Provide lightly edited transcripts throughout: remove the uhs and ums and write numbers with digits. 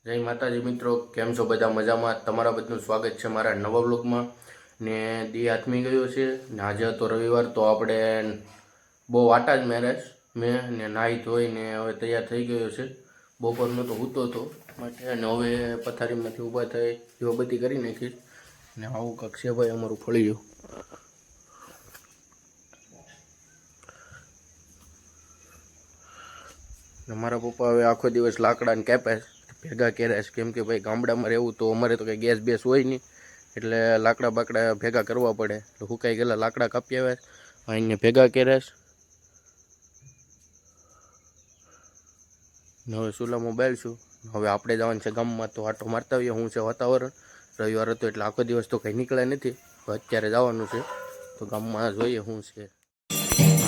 જય માતાજી મિત્રો, કેમ છો બધા? મજામાં? તમારા બધાનું સ્વાગત છે મારા નવા બ્લોગમાં. ને દી આથમી ગયો છે ને આજે હતો રવિવાર, તો આપણે બહુ વાટા જ મેરેજ મેં ને નાહી ધોઈને હવે તૈયાર થઈ ગયો છે. બપોરનો તો હૂતો હતો માટે અને હવે પથારીમાંથી ઊભા થઈ દીવાબત્તી કરી નાખીશ ને આવું કંઈક છે ભાઈ અમારું ફળિયું. ને મારા પપ્પા હવે આખો દિવસ લાકડાને કાપે ભેગા કર્યા છે, કેમ કે ભાઈ ગામડામાં રહેવું તો અમારે તો કંઈ ગેસ બેસ હોય નહીં, એટલે લાકડા બાકડા ભેગા કરવા પડે. એટલે સુકાઈ ગયેલા લાકડા કાપી આવ્યા અહીંને ભેગા કર્યા છે ને હવે ચૂલામાં બાળશું. હવે આપણે જવાનું છે ગામમાં, તો આટો મારતા આવીએ. શું છે વાતાવરણ, રવિવાર હતો એટલે આખો દિવસ તો કંઈ નીકળ્યા નથી. અત્યારે જવાનું છે તો ગામમાં જોઈએ શું છે.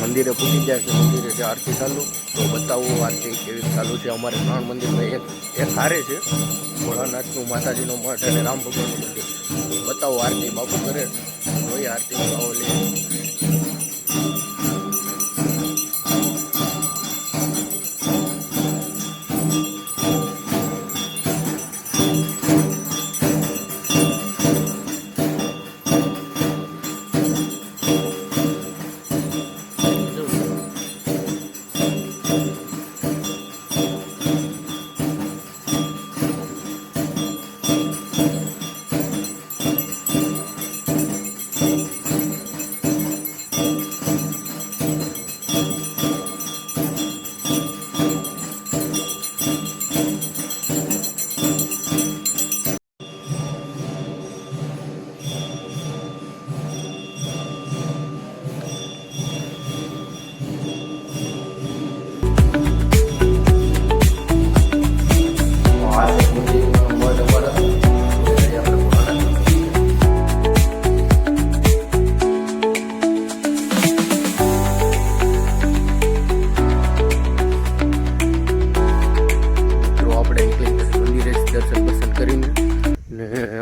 મંદિરે પૂછી જાય છે, મંદિરે છે આરતી ચાલુ, તો બતાવું આરતી કેવી ચાલુ છે. અમારે 3 મંદિરમાં એક હારે છે, ભોળાનાથનું, માતાજીનો મઠ અને રામ ભગવાનનું મંદિર. બતાવો આરતી બાપુ કરે, જોઈએ આરતીનો ભાવ લે.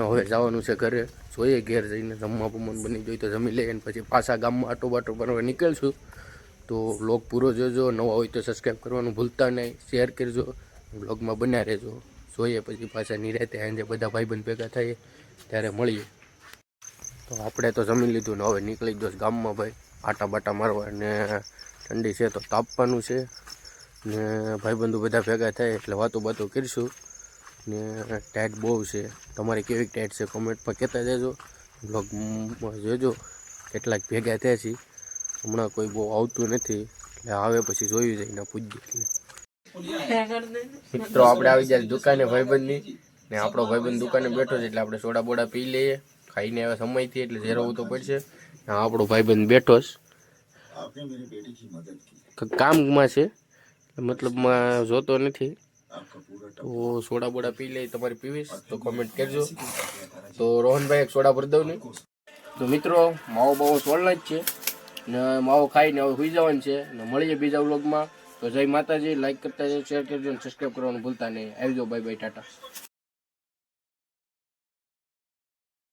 હવે જવાનું છે ઘરે, જોઈએ ઘેર જઈને જમવા બમવાનું બની જોઈએ તો જમી લઈએ અને પછી પાછા ગામમાં આટો બાટો પર નીકળશું. તો વ્લોગ પૂરો જોજો, નવા હોય તો સબસ્ક્રાઈબ કરવાનું ભૂલતા નહીં, શેર કરજો, વ્લોગમાં બન્યા રહેજો. જોઈએ પછી પાછા નિરાતે સાંજે બધા ભાઈબંધ ભેગા થઈએ ત્યારે મળીએ. તો આપણે તો જમી લીધું ને હવે નીકળી ગયો ગામમાં ભાઈ આટા બાટા મારવા. ને ઠંડી છે તો તાપવાનું છે ને ભાઈબંધુ બધા ભેગા થાય એટલે વાતો બાતો કરીશું. ને ટાઈટ બહુ છે, તમારી કેવી ટાઈટ છે કોમેન્ટમાં કહેતા જજો. બ્લોગમાં જોજો કેટલાક ભેગા થયા છે. હમણાં કોઈ બહુ આવતું નથી, એટલે આવે પછી જોયું જઈને પૂછજો. એટલે મિત્રો આપણે આવી જાય દુકાને ભાઈબંધની, ને આપણો ભાઈબંધ દુકાને બેઠો છે એટલે આપણે સોડા બોડા પી લઈએ. ખાઈને હવે સમયથી એટલે ઝેરવું તો પડશે. આપણો ભાઈબંધ બેઠો છે કામમાં છે, મતલબમાં જોતો નથી. તો સોડા બોડા પી લે, તમારે પીવીશ તો કોમેન્ટ કરજો. તો રોહનભાઈ એક સોડા ભરી દઉં ને. તો મિત્રો માવો બાવો સોળના જ છે ને માવો ખાઈને હવે સુઈ જવાનું છે ને મળીએ બીજા વ્લોગમાં. તો જય માતાજી, લાઈક કરતા જજો, શેર કરજો અને સબસ્ક્રાઈબ કરવાનું ભૂલતા નહીં. આવજો, બાય બાય, ટાટા.